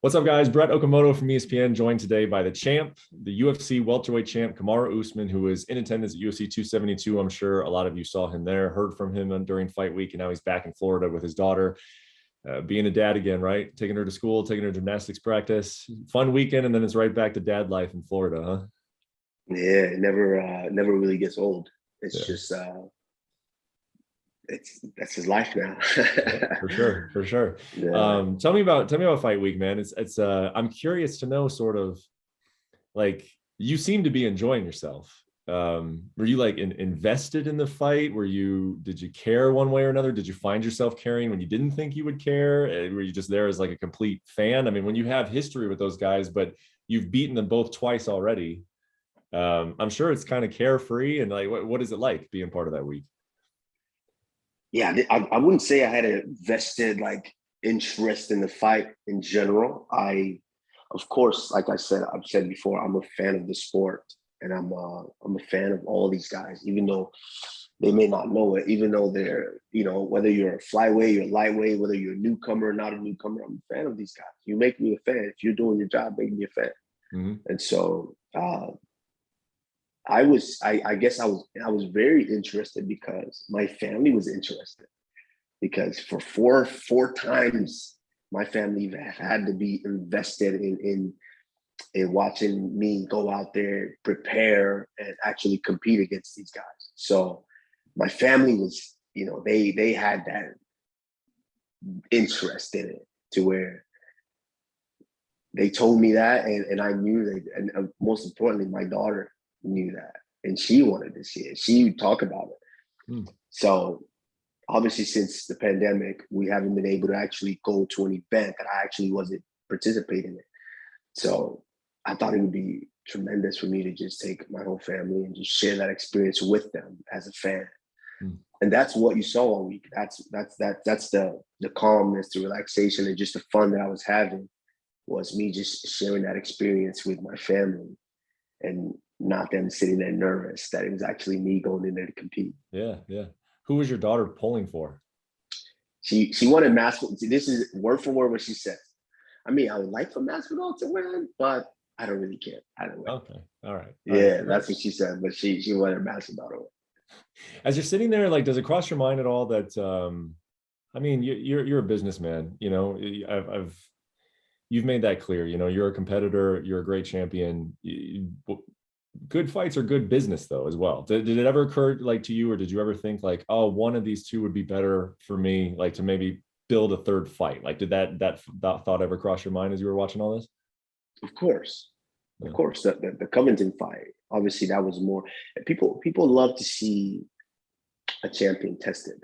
What's up, guys? Brett Okamoto from ESPN, joined today by the champ, the UFC welterweight champ, Kamaru Usman, who was in attendance at UFC 272. I'm sure a lot of you saw him there, heard from him during fight week, and now he's back in Florida with his daughter, being a dad again, right? Taking her to school, taking her to gymnastics practice. Fun weekend, and then it's right back to dad life in Florida, huh? Yeah, it never really gets old. It's Yeah. just that's his life now. For sure, for sure. Yeah. Tell me about fight week, man. It's I'm curious to know, sort of, like, you seem to be enjoying yourself. Were you like invested in the fight? Did you care one way or another? Did you find yourself caring when you didn't think you would care? Were you just there as like a complete fan? I mean, when you have history with those guys, but you've beaten them both twice already, I'm sure it's kind of carefree. And like, what is it like being part of that week? Yeah, I wouldn't say I had a vested like interest in the fight in general. Of course, like I've said before, I'm a fan of the sport, and I'm a fan of all these guys, even though they may not know it, even though they're, whether you're a flyweight, you're a lightweight, whether you're a newcomer or not a newcomer, I'm a fan of these guys. You make me a fan. If you're doing your job, make me a fan. Mm-hmm. And so I guess I was very interested because my family was interested, because for four times my family had to be invested in watching me go out there, prepare, and actually compete against these guys. So my family was, they had that interest in it, to where they told me that, and I knew that, and most importantly, my daughter knew that, and she wanted to see it. She would talk about it. So obviously, since the pandemic, we haven't been able to actually go to an event that I actually wasn't participating in. So I thought it would be tremendous for me to just take my whole family and just share that experience with them as a fan. And that's what you saw all week. That's the calmness, the relaxation, and just the fun that I was having, was me just sharing that experience with my family, and not them sitting there nervous that it was actually me going in there to compete. Yeah, yeah. Who was your daughter pulling for? She wanted Masvidal. This is word for word what she said. I mean, I would like for Masvidal to win, but I don't really care. I don't win. Okay, all right. Yeah, that's what she said. But she wanted Masvidal to win. As you're sitting there, like, does it cross your mind at all that I mean, you're a businessman, you've made that clear, you're a competitor, you're a great champion. Good fights are good business though, as well. Did it ever occur like to you, or did you ever think like, oh, one of these two would be better for me, like to maybe build a third fight? Like, did that thought ever cross your mind as you were watching all this? Of course. Yeah. Of course, the Covington fight, obviously that was more, people love to see a champion tested.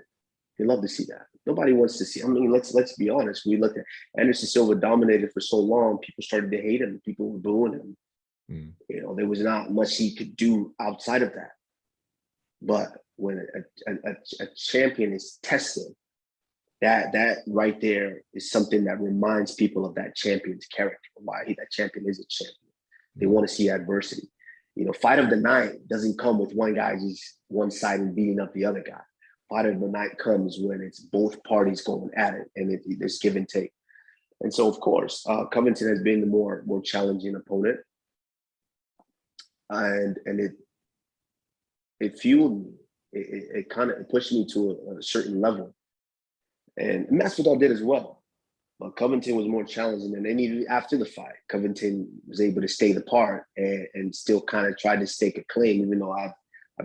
They love to see that. Nobody wants to see. I mean, let's be honest. We looked at Anderson Silva, dominated for so long. People started to hate him. People were booing him. There was not much he could do outside of that. But when a champion is tested, that right there is something that reminds people of that champion's character, why that champion is a champion. They want to see adversity. Fight of the night doesn't come with one guy just one side and beating up the other guy. Fight of the night comes when it's both parties going at it, and there's give and take. And so, of course, Covington has been the more challenging opponent, and it fueled me. It kind of pushed me to a certain level, and Masvidal did as well. But Covington was more challenging, and then even after the fight, Covington was able to stay the part and still kind of tried to stake a claim, even though I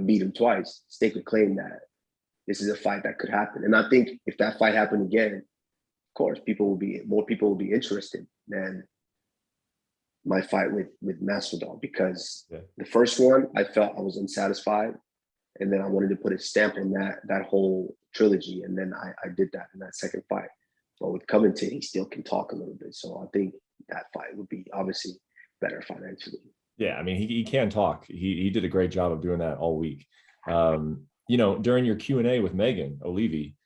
beat him twice, stake a claim that this is a fight that could happen. And I think if that fight happened again, of course, more people will be interested than my fight with Masvidal, because the first one, I felt I was unsatisfied, and then I wanted to put a stamp on that whole trilogy, and then I did that in that second fight. But with Covington, he still can talk a little bit, so I think that fight would be obviously better financially. Yeah, I mean, he can talk. He did a great job of doing that all week. During your Q&A with Megan O'Leary,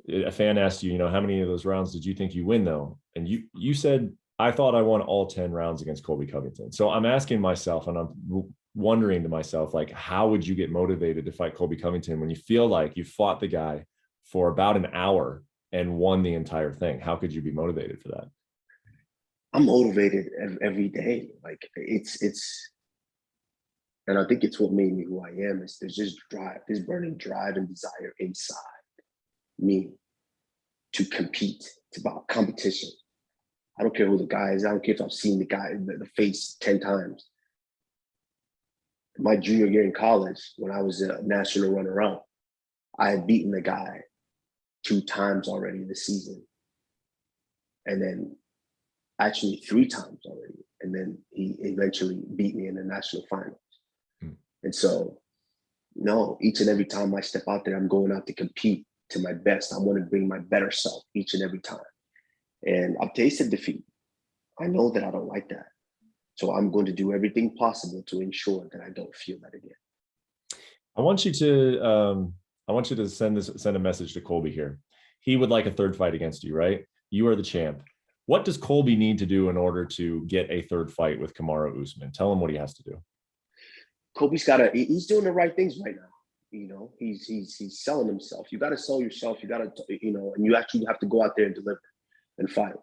a fan asked you, how many of those rounds did you think you win though? And you said, I thought I won all 10 rounds against Colby Covington. So I'm asking myself, and I'm wondering to myself, like, how would you get motivated to fight Colby Covington when you feel like you fought the guy for about an hour and won the entire thing? How could you be motivated for that? I'm motivated every day. Like and I think it's what made me who I am. Is there's just drive, this burning drive and desire inside me to compete. It's about competition. I don't care who the guy is. I don't care if I've seen the guy in the face 10 times. My junior year in college, when I was a national runner-up, I had beaten the guy 2 times already this season. And then actually 3 times already. And then he eventually beat me in the national finals. And so, no, each and every time I step out there, I'm going out to compete to my best. I want to bring my better self each and every time. And I've tasted defeat. I know that I don't like that. So I'm going to do everything possible to ensure that I don't feel that again. I want you to send a message to Colby here. He would like a 3rd fight against you, right? You are the champ. What does Colby need to do in order to get a 3rd fight with Kamaru Usman? Tell him what he has to do. Colby's he's doing the right things right now. You know, he's selling himself. You got to sell yourself. You got to, and you actually have to go out there and deliver and fight.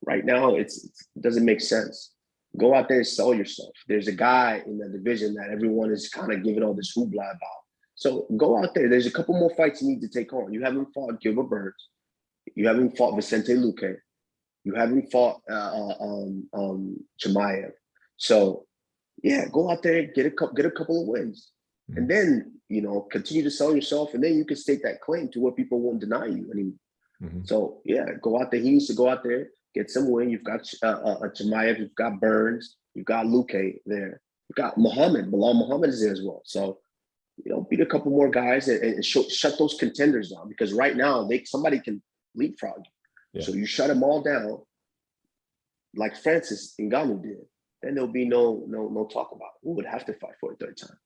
Right now, it doesn't make sense. Go out there and sell yourself. There's a guy in the division that everyone is kind of giving all this hoopla about. So go out there. There's a couple more fights you need to take on. You haven't fought Gilbert Burns. You haven't fought Vicente Luque. You haven't fought Chimaev. So yeah, go out there, get a couple of wins, and then continue to sell yourself, and then you can stake that claim to where people won't deny you anymore. So yeah, go out there. He needs to go out there, get some win. You've got Chimaev, you've got Burns, you've got Luque there, you've got Muhammad. Bilal Muhammad is there as well. So beat a couple more guys and shut those contenders down, because right now somebody can leapfrog you. Yeah. So you shut them all down, like Francis Ngannou did. Then there'll be no talk about it. We would have to fight for a 3rd time.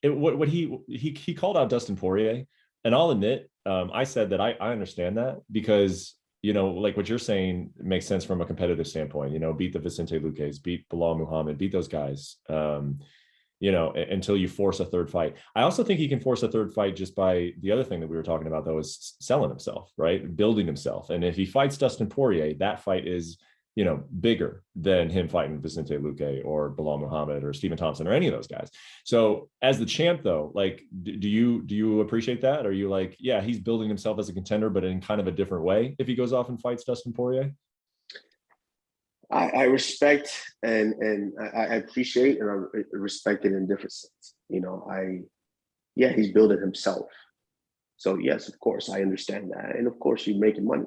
What he called out Dustin Poirier, and I'll admit, I said that I understand that, because like what you're saying makes sense from a competitive standpoint. Beat the Vicente Luques, beat Bilal Muhammad, beat those guys. Until you force a 3rd fight. I also think he can force a 3rd fight just by the other thing that we were talking about, though, is selling himself, right? Building himself. And if he fights Dustin Poirier, that fight is, bigger than him fighting Vicente Luque or Bilal Muhammad or Stephen Thompson or any of those guys. So as the champ, though, like, do you appreciate that? Are you like, yeah, he's building himself as a contender, but in kind of a different way if he goes off and fights Dustin Poirier? I respect and I appreciate and I respect it in different sense. He's building himself. So yes, of course, I understand that. And of course, you're making money.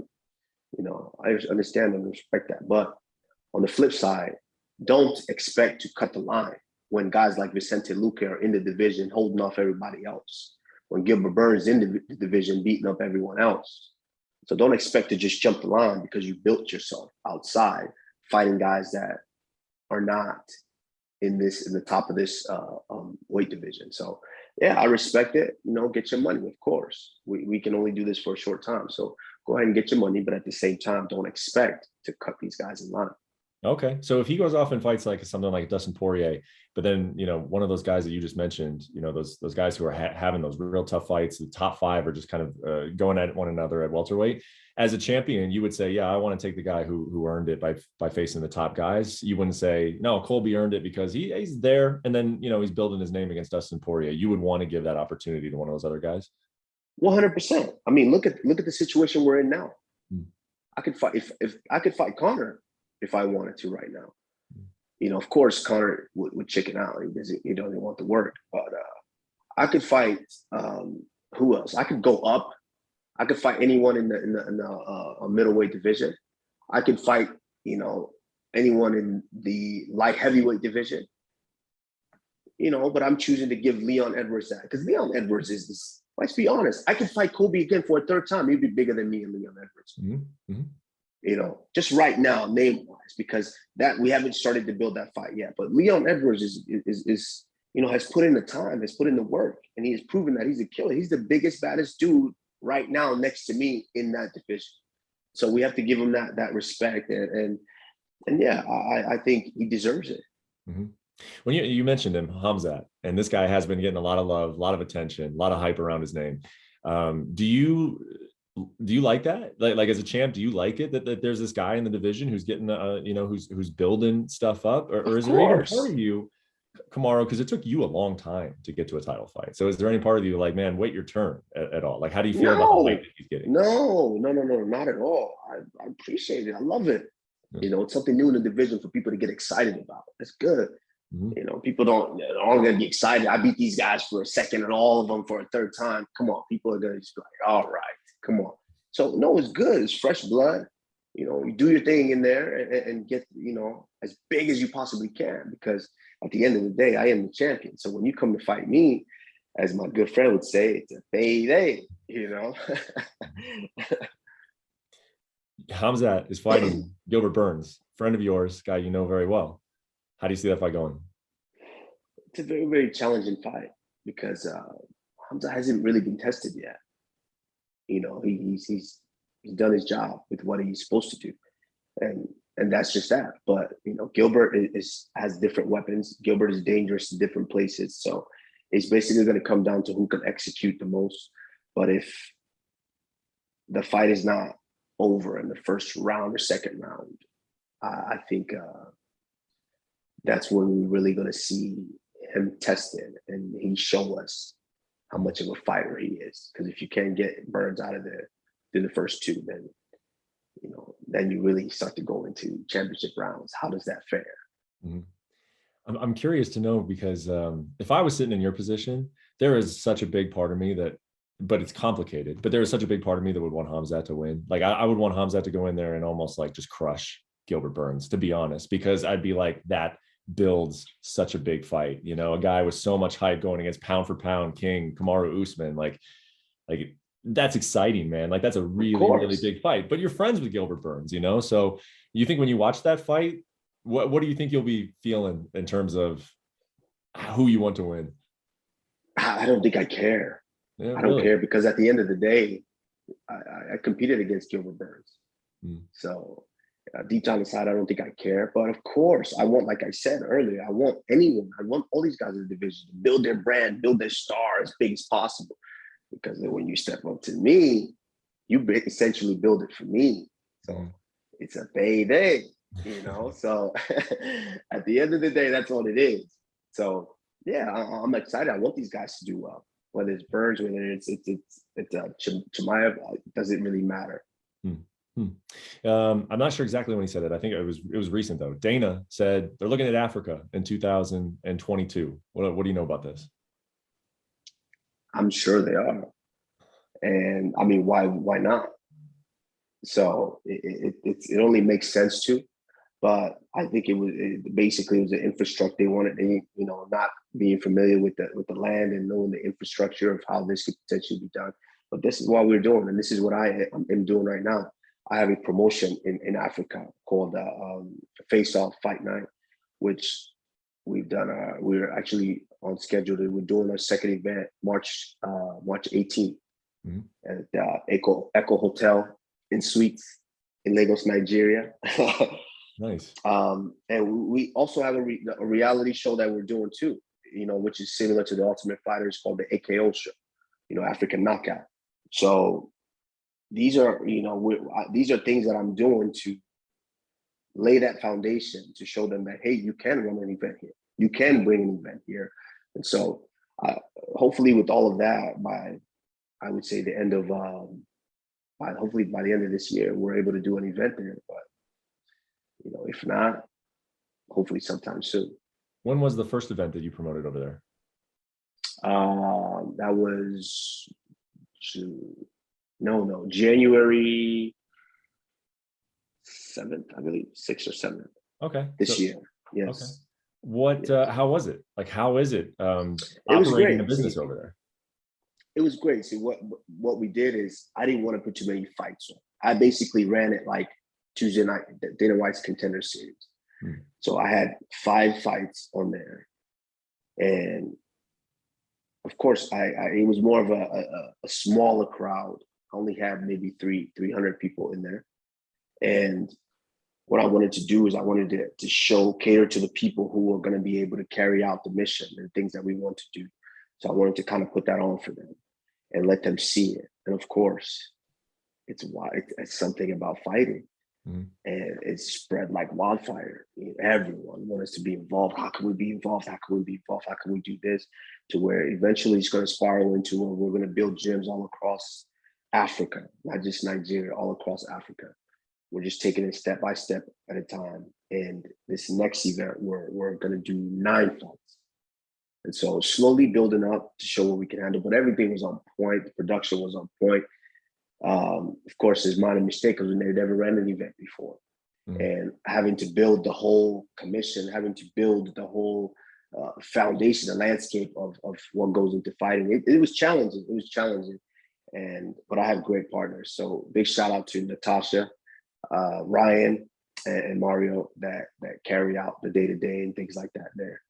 I understand and respect that. But on the flip side, don't expect to cut the line when guys like Vicente Luque are in the division holding off everybody else. When Gilbert Burns in the division beating up everyone else. So don't expect to just jump the line because you built yourself outside, fighting guys that are not in the top of this weight division. So yeah, I respect it. Get your money, of course. We can only do this for a short time. So go ahead and get your money, but at the same time, don't expect to cut these guys in line. Okay. So if he goes off and fights like something like Dustin Poirier, but then, one of those guys that you just mentioned, those guys who are having those real tough fights, the top 5 are just kind of going at one another at welterweight. As a champion, you would say, yeah, I want to take the guy who earned it by facing the top guys. You wouldn't say, no, Colby earned it because he's there. And then, he's building his name against Dustin Poirier. You would want to give that opportunity to one of those other guys. 100%. I mean, look at the situation we're in now. I could fight if I could fight Conor if I wanted to right now. Of course, Conor would chicken out. He doesn't want the work. But I could fight who else? I could go up. I could fight anyone in the middleweight division. I could fight anyone in the light heavyweight division. But I'm choosing to give Leon Edwards that, because Leon Edwards is this. Let's be honest. I could fight Colby again for a 3rd time. He'd be bigger than me and Leon Edwards. Just right now, name-wise, because that we haven't started to build that fight yet. But Leon Edwards is has put in the time, has put in the work, and he has proven that he's a killer. He's the biggest, baddest dude right now next to me in that division. So we have to give him that respect, and yeah, I think he deserves it. When you mentioned him, Khamzat, and this guy has been getting a lot of love, a lot of attention, a lot of hype around his name. Do you Do you like that? Like as a champ, do you like it that there's this guy in the division who's getting who's building stuff up, or Of is there even part course. of you, Kamaru, because it took you a long time to get to a title fight? So is there any part of you like, man, wait your turn at all? Like, how do you feel about the hype No, that he's getting? no, not at all. I appreciate it. I love it. It's something new in the division for people to get excited about. That's good. Mm-hmm. People they're all gonna be excited. I beat these guys for a second and all of them for a third time. Come on, people are gonna just be like, all right, come on. So no, it's good. It's fresh blood. You do your thing in there and get, as big as you possibly can, because at the end of the day, I am the champion. So when you come to fight me, as my good friend would say, it's a payday. Khamzat is fighting Gilbert Burns, friend of yours, guy you know very well. How do you see that fight going? It's a very, very challenging fight because Khamzat hasn't really been tested yet. He's done his job with what he's supposed to do, and that's just that. But Gilbert has different weapons. Gilbert is dangerous in different places, so it's basically going to come down to who can execute the most. But if the fight is not over in the first round or second round, I think that's when we're really going to see him tested and he show us how much of a fighter he is. Because if you can't get Burns out of there through the first two, then you really start to go into championship rounds. How does that fare? Mm-hmm. I'm curious to know, because if I was sitting in your position, there is such a big part of me but it's complicated, but there is such a big part of me that would want Khamzat to win. Like I would want Khamzat to go in there and almost like just crush Gilbert Burns, to be honest, because I'd be like, that builds such a big fight. A guy with so much hype going against pound for pound king Kamaru Usman, like that's exciting, man. Like that's a really, really big fight. But you're friends with Gilbert Burns, so you think when you watch that fight, what do you think you'll be feeling in terms of who you want to win? I don't think I care. Yeah, I don't care, because at the end of the day, I competed against Gilbert Burns. So deep down inside, I don't think I care. But of course, I want, like I said earlier, I want all these guys in the division to build their brand, build their star as big as possible. Because then when you step up to me, you essentially build it for me. So it's a payday, So at the end of the day, that's all it is. So yeah, I'm excited. I want these guys to do well. Whether it's Burns, whether it's Chimaev, it doesn't really matter. I'm not sure exactly when he said it. I think it was recent though. Dana said they're looking at Africa in 2022. What do you know about this? I'm sure they are, and I mean, why not? So it only makes sense to. But I think it was an infrastructure. They wanted, not being familiar with the land and knowing the infrastructure of how this could potentially be done. But this is what we're doing, and this is what I am doing right now. I have a promotion in Africa called Face Off Fight Night, which we've done. We're actually on schedule. We're doing our second event March 18th at Echo Hotel in Suites in Lagos, Nigeria. Nice. And we also have a reality show that we're doing too, which is similar to the Ultimate Fighter. It's called the AKO show, African Knockout. So these are things that I'm doing to lay that foundation to show them that, hey, you can run an event here. You can bring an event here. And so hopefully with all of that, I would say hopefully by the end of this year, we're able to do an event there. But if not, hopefully sometime soon. When was the first event that you promoted over there? That was January 7th, I believe, 6th or 7th. Okay. This year. Yes. Okay. What? How was it? Like, how is it? Operating a business over there. It was great. See, what we did is I didn't want to put too many fights on. I basically ran it like Tuesday night, Dana White's Contender Series. So I had 5 fights on there, and of course, it was more of a smaller crowd. I only had maybe 300 people in there, and what I wanted to do is I wanted to cater to the people who are going to be able to carry out the mission and things that we want to do. So I wanted to kind of put that on for them and let them see it. And of course, It's something about fighting. Mhm. And it's spread like wildfire. Everyone wants to be involved. How can we be involved? How can we be involved? How can we do this? To where eventually it's going to spiral into where we're going to build gyms all across Africa, not just Nigeria, all across Africa. We're just taking it step by step at a time. And this next event, we're going to do 9 fights. And so slowly building up to show what we can handle. But everything was on point. The production was on point. Of course, there's minor mistake because we never ran an event before. And having to build the whole commission, having to build the whole foundation, the landscape of what goes into fighting. It was challenging. It was challenging. But I have great partners. So big shout out to Natasha, Ryan, and Mario that carry out the day-to-day and things like that there.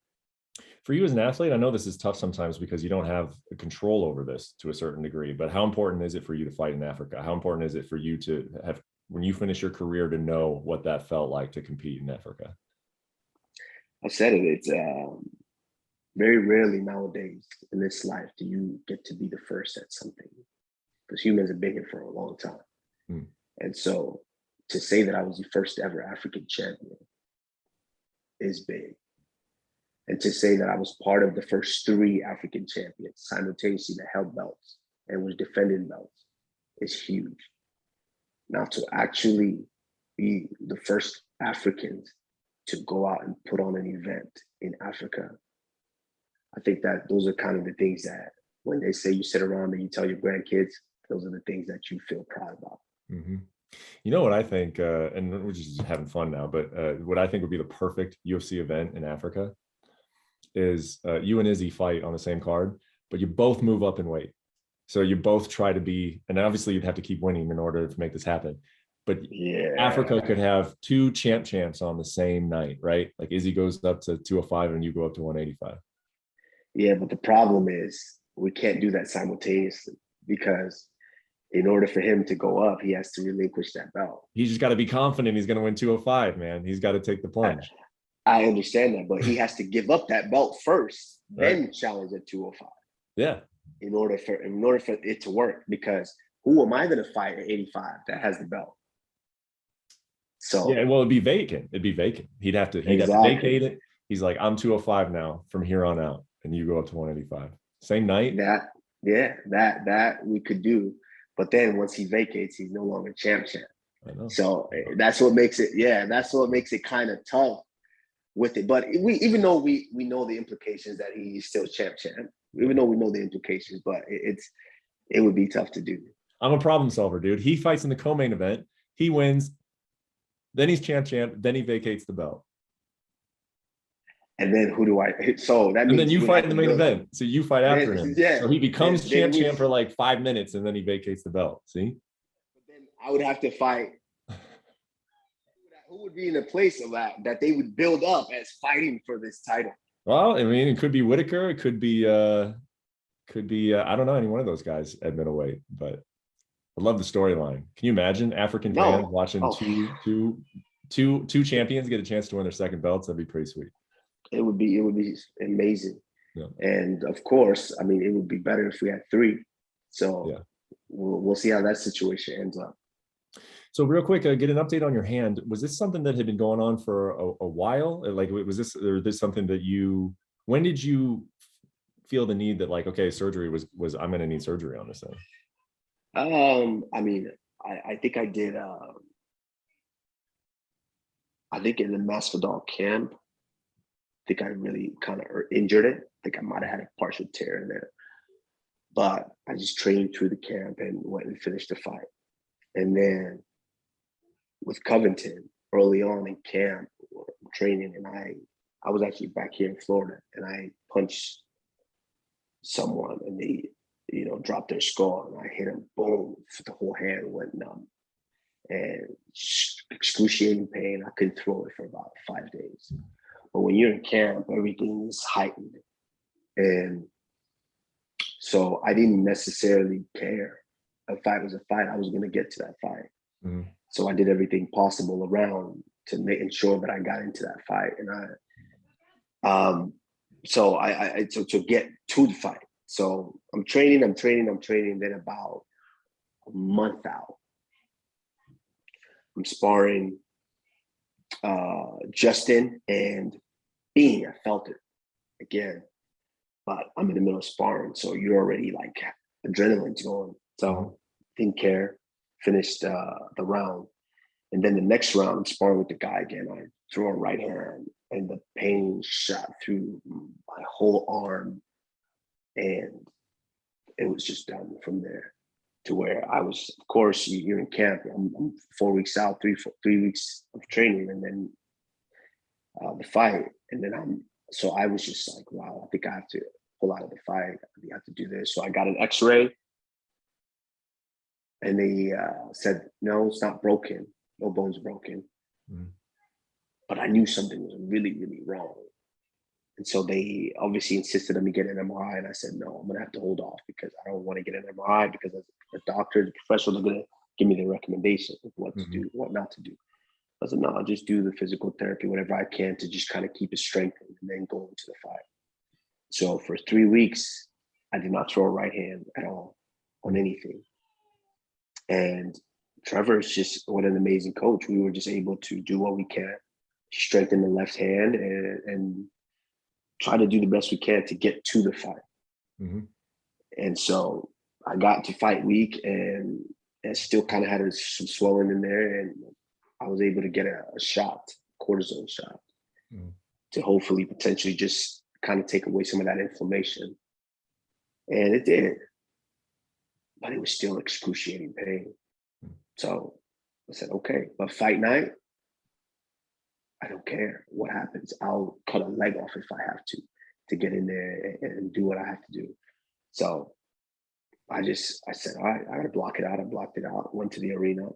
For you as an athlete, I know this is tough sometimes because you don't have control over this to a certain degree, but how important is it for you to fight in Africa? How important is it for you to have, when you finish your career, to know what that felt like to compete in Africa? I said it, it's very rarely nowadays in this life do you get to be the first at something, because humans have been here for a long time. And so to say that I was the first ever African champion is big. And to say that I was part of the first 3 African champions simultaneously that held belts and was defending belts is huge. Now, to actually be the first Africans to go out and put on an event in Africa, I think that those are kind of the things that when they say you sit around and you tell your grandkids, those are the things that you feel proud about. Mm-hmm. You know what I think, and we're just having fun now, but what I think would be the perfect UFC event in Africa is you and Izzy fight on the same card, but you both move up in weight. So you both try to be, and obviously you'd have to keep winning in order to make this happen. But yeah, Africa could have 2 champs on the same night, right? Like Izzy goes up to 205 and you go up to 185. Yeah, but the problem is we can't do that simultaneously, because in order for him to go up, he has to relinquish that belt. He's just got to be confident he's going to win 205, man. He's got to take the plunge. I understand that, but he has to give up that belt first, then challenge at 205. Yeah. In order for it to work, because who am I going to fight at 85 that has the belt? So yeah, well, it'd be vacant. He'd have to vacate it. He's like, I'm 205 now from here on out, and you go up to 185. Same night. That we could do, but then once he vacates, he's no longer champ. I know. So that's what makes it. Yeah, that's what makes it kind of tough with it. But even though we know the implications that he's still champ, even though we know the implications, but it would be tough to do. I'm a problem solver, dude. He fights in the co-main event. He wins. Then he's champ. Then he vacates the belt. And then who do I? So that means. And then you fight in the main event. So you fight after him. Yeah. So he becomes champ for like 5 minutes, and then he vacates the belt. See? But then I would have to fight. Who would be in the place of that they would build up as fighting for this title? Well, I mean, it could be Whitaker. It could be I don't know, any one of those guys at middleweight. But I love the storyline. Can you imagine African fans watching two champions get a chance to win their second belts? That'd be pretty sweet. It would be amazing. Yeah. And of course, I mean, it would be better if we had 3. So we'll see how that situation ends up. So real quick, get an update on your hand. Was this something that had been going on for a while? Like, was this something that when did you feel the need that, like, okay, surgery was I'm going to need surgery on this thing? I mean, I think I did. I think in the Masvidal camp, I think I really kind of injured it. I think I might have had a partial tear in there, but I just trained through the camp and went and finished the fight. And then with Covington early on in camp training, and I was actually back here in Florida, and I punched someone and they, dropped their skull, and I hit him, boom, the whole hand went numb and excruciating pain. I couldn't throw it for about 5 days. But when you're in camp, everything is heightened. And so I didn't necessarily care. A fight was a fight. I was going to get to that fight. Mm-hmm. So I did everything possible around to ensure that I got into that fight. And so to get to the fight. So I'm training. Then about a month out, I'm sparring Justin and Bean. I felt it again, but I'm in the middle of sparring, so you're already like adrenaline's going. So didn't care. Finished the round, and then the next round I'm sparring with the guy again. I threw a right hand, and the pain shot through my whole arm, and it was just done from there. To where I was, of course, you're in camp. I'm 4 weeks out, 3 weeks of training, and then the fight, and then so I was just like, wow, I think I have to pull out of the fight. I have to do this. So I got an X-ray, and they said, no, it's not broken. No bone's broken. But I knew something was really, really wrong. And so they obviously insisted on me getting an MRI. And I said, no, I'm going to have to hold off because I don't want to get an MRI because the doctor, the professional, are going to give me the recommendation of what to do, what not to do. I said, no, I'll just do the physical therapy, whatever I can to just kind of keep it strengthened and then go into the fight. So for 3 weeks, I did not throw a right hand at all on anything. And Trevor is just what an amazing coach. We were just able to do what we can, strengthen the left hand and try to do the best we can to get to the fight. And so I got to fight week and still kind of had some swelling in there. And I was able to get a shot, cortisone shot, to hopefully potentially just kind of take away some of that inflammation. And it did, but it was still excruciating pain. So I said, okay, but fight night, I don't care what happens. I'll cut a leg off if I have to get in there and do what I have to do. So I said, all right, I got to block it out. I blocked it out, went to the arena.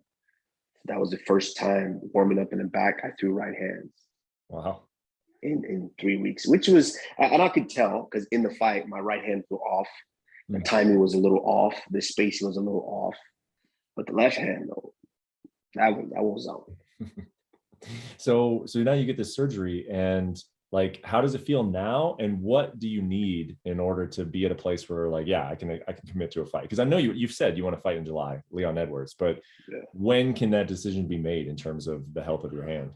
That was the first time warming up in the back, I threw right hands. Wow. In 3 weeks, which was, and I could tell because in the fight, my right hand was off. The timing was a little off. The spacing was a little off. But the left hand, though, that was out. So now you get this surgery, and like, how does it feel now? And what do you need in order to be at a place where, like, yeah, I can commit to a fight? Because I know you've said you want to fight in July, Leon Edwards, but when can that decision be made in terms of the health of your hand?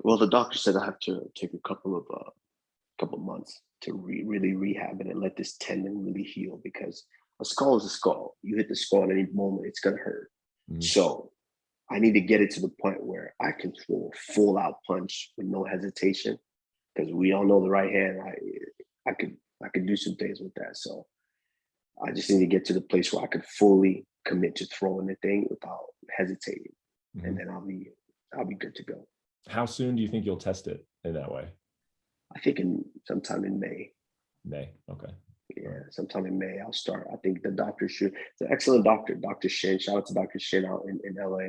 Well, the doctor said I have to take a couple months to really rehab it and let this tendon really heal, because a skull is a skull. You hit the skull at any moment, it's gonna hurt. So I need to get it to the point where I can throw a full out punch with no hesitation, because we all know the right hand. I could do some things with that. So I just need to get to the place where I could fully commit to throwing the thing without hesitating, and then I'll be good to go. How soon do you think you'll test it in that way? I think sometime in May. May, okay. Yeah, sometime in May I'll start. I think the doctor should. It's an excellent doctor, Dr. Shin. Shout out to Dr. Shin out in LA.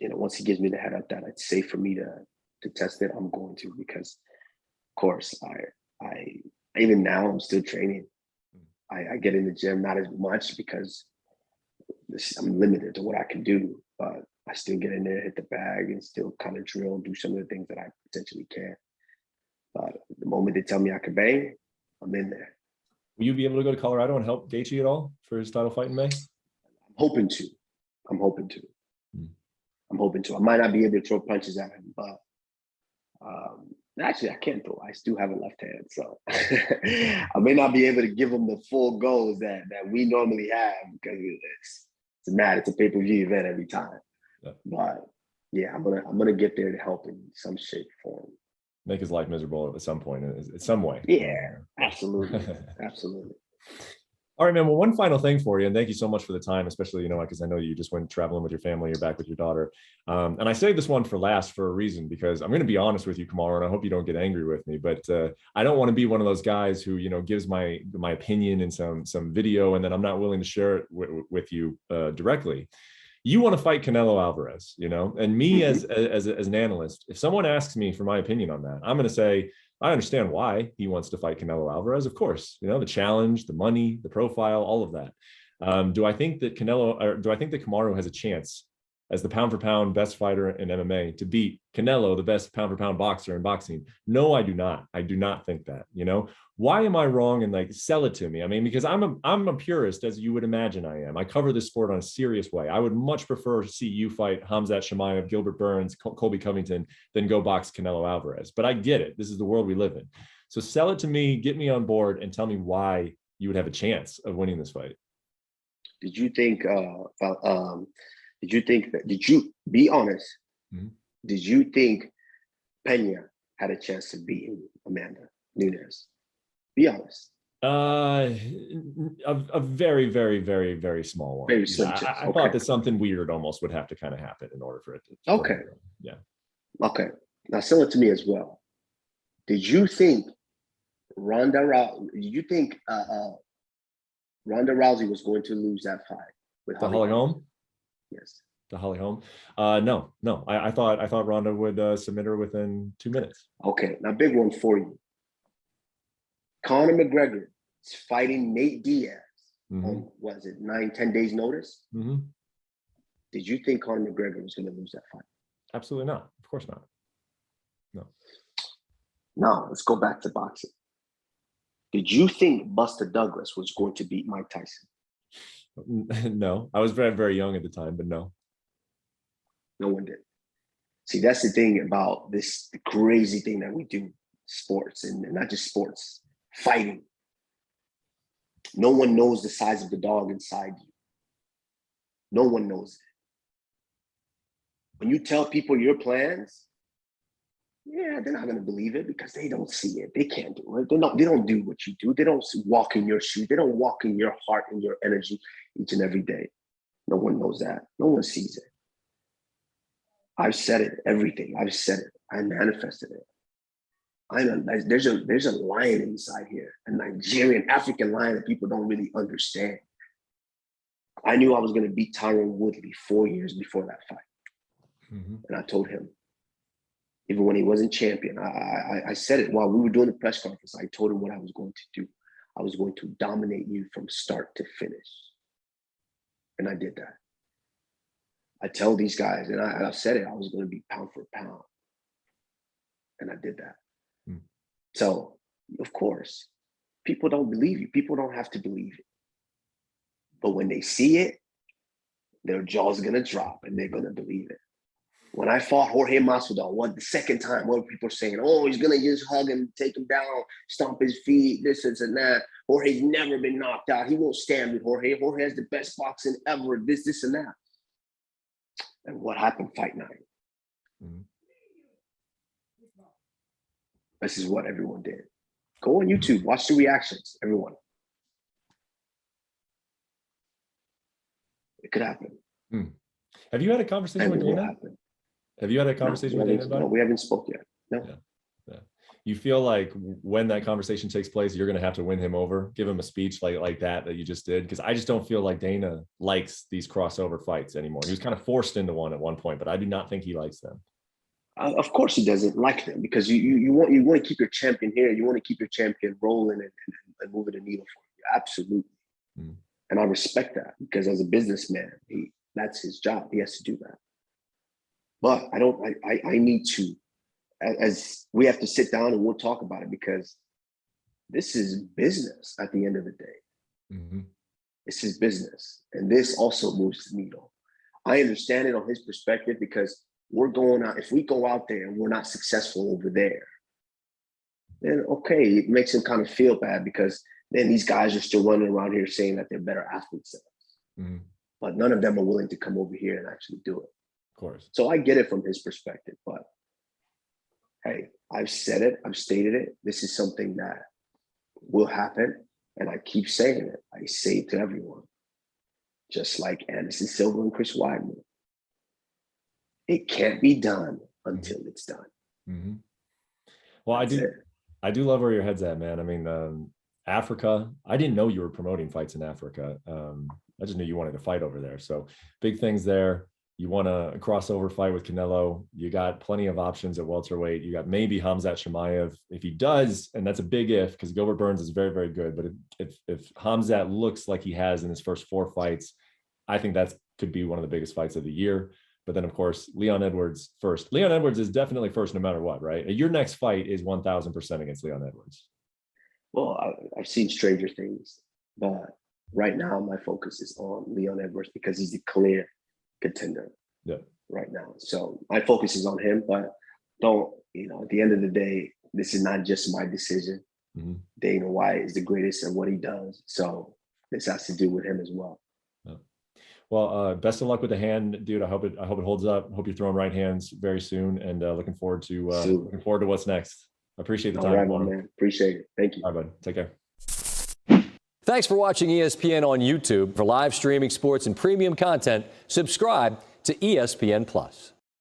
Once he gives me the head up that it's safe for me to test it, I'm going to, because of course I even now I'm still training. I get in the gym, not as much because I'm limited to what I can do, but I still get in there, hit the bag, and still kind of drill, do some of the things that I potentially can. But the moment they tell me I can bang, I'm in there. Will you be able to go to Colorado and help Gaethje at all for his title fight in May? I'm hoping to. I might not be able to throw punches at him, but actually I can throw. I still have a left hand, so I may not be able to give him the full goals that we normally have, because it's a pay-per-view event every time. But yeah, I'm gonna get there to help in some shape or form. Make his life miserable at some point, in some way. Yeah, absolutely. Absolutely. All right, man. Well, one final thing for you, and thank you so much for the time, especially, because I know you just went traveling with your family, you're back with your daughter. And I saved this one for last for a reason, because I'm going to be honest with you, Kamaru, and I hope you don't get angry with me, but I don't want to be one of those guys who, gives my opinion in some video, and then I'm not willing to share it with you directly. You want to fight Canelo Alvarez, and me as an analyst, if someone asks me for my opinion on that, I'm going to say, I understand why he wants to fight Canelo Alvarez. Of course, the challenge, the money, the profile, all of that. Do I think that Kamaru has a chance as the pound for pound best fighter in MMA to beat Canelo, the best pound for pound boxer in boxing. No, I do not. I do not think that, you know. Why am I wrong? And like, sell it to me. I mean, because I'm a purist, as you would imagine I am. I cover this sport on a serious way. I would much prefer to see you fight Khamzat Chimaev, Gilbert Burns, Colby Covington than go box Canelo Alvarez. But I get it. This is the world we live in. So sell it to me, get me on board, and tell me why you would have a chance of winning this fight. Did you think, did you be honest? Mm-hmm. Did you think Pena had a chance of beating Amanda Nunes? Be honest. A very, very, very, very small one. Very slim chance. I thought that something weird almost would have to kind of happen in order for it to. Okay. Yeah. Okay. Now sell it to me as well. Did you think Ronda Rousey was going to lose that fight with Holly Holm? Yes. To Holly Holm? No. I thought Ronda would submit her within 2 minutes. Okay. Now, big one for you. Conor McGregor is fighting Nate Diaz on, 9-10 days notice? Mm-hmm. Did you think Conor McGregor was going to lose that fight? Absolutely not. Of course not. No. Now, let's go back to boxing. Did you think Buster Douglas was going to beat Mike Tyson? No. I was very, very young at the time, but no. No one did. See, that's the thing about this crazy thing that we do, sports, and not just sports, fighting. No one knows the size of the dog inside you. No one knows it. When you tell people your plans, yeah, they're not going to believe it because they don't see it. They can't do it. They don't do what you do. They don't walk in your shoes. They don't walk in your heart and your energy each and every day. No one knows that. No one sees it. I've said it, everything. I've said it. I manifested it. There's a lion inside here, a Nigerian, African lion that people don't really understand. I knew I was going to beat Tyron Woodley 4 years before that fight. Mm-hmm. And I told him, even when he wasn't champion, I said it while we were doing the press conference. I told him what I was going to do. I was going to dominate you from start to finish. And I did that. I tell these guys, and I said it, I was going to be pound for pound. And I did that. Hmm. So, of course, people don't believe you. People don't have to believe it. But when they see it, their jaw's going to drop and they're going to believe it. When I fought Jorge Masvidal, the second time, what were people saying? Oh, he's going to just hug him, take him down, stomp his feet, this and that. Jorge's never been knocked out. He won't stand with Jorge. Jorge has the best boxing ever, this and that. And what happened fight night? Mm-hmm. This is what everyone did. Go on YouTube, watch the reactions, everyone. It could happen. Hmm. Have you had a conversation with Dana? Have you had a conversation with Dana about it? No, we haven't spoke yet. No. Yeah. You feel like when that conversation takes place, you're going to have to win him over, give him a speech like that you just did? Because I just don't feel like Dana likes these crossover fights anymore. He was kind of forced into one at one point, but I do not think he likes them. Of course he doesn't like them because you want to keep your champion here. You want to keep your champion rolling and moving the needle for you. Absolutely. Mm. And I respect that because as a businessman, that's his job. He has to do that. But I need to, as we have to sit down and we'll talk about it because this is business at the end of the day. Mm-hmm. This is business. And this also moves the needle. I understand it on his perspective because we're going out, if we go out there and we're not successful over there, then okay, it makes him kind of feel bad because then these guys are still running around here saying that they're better athletes than us. Mm-hmm. But none of them are willing to come over here and actually do it. Of course. So I get it from his perspective, but hey, I've said it, I've stated it. This is something that will happen. And I keep saying it. I say it to everyone. Just like Anderson Silva and Chris Weidman. It can't be done until it's done. Mm-hmm. Well, I do love where your head's at, man. I mean, Africa, I didn't know you were promoting fights in Africa. I just knew you wanted to fight over there. So big things there. You want a crossover fight with Canelo. You got plenty of options at welterweight. You got maybe Khamzat Chimaev. If he does, and that's a big if, because Gilbert Burns is very, very good. But if Khamzat looks like he has in his first 4 fights, I think that could be one of the biggest fights of the year. But then, of course, Leon Edwards first. Leon Edwards is definitely first no matter what, right? Your next fight is 1,000% against Leon Edwards. Well, I've seen stranger things, but right now my focus is on Leon Edwards because he's the clear contender right now. So my focus is on him, but at the end of the day, this is not just my decision. Mm-hmm. Dana White is the greatest at what he does. So this has to do with him as well. Yeah. Well, best of luck with the hand, dude. I hope it holds up. Hope you're throwing right hands very soon, and looking forward to what's next. I appreciate the time. All right, my man. Appreciate it. Thank you. All right, bud. Take care. Thanks for watching ESPN on YouTube. For live streaming sports and premium content, subscribe to ESPN Plus.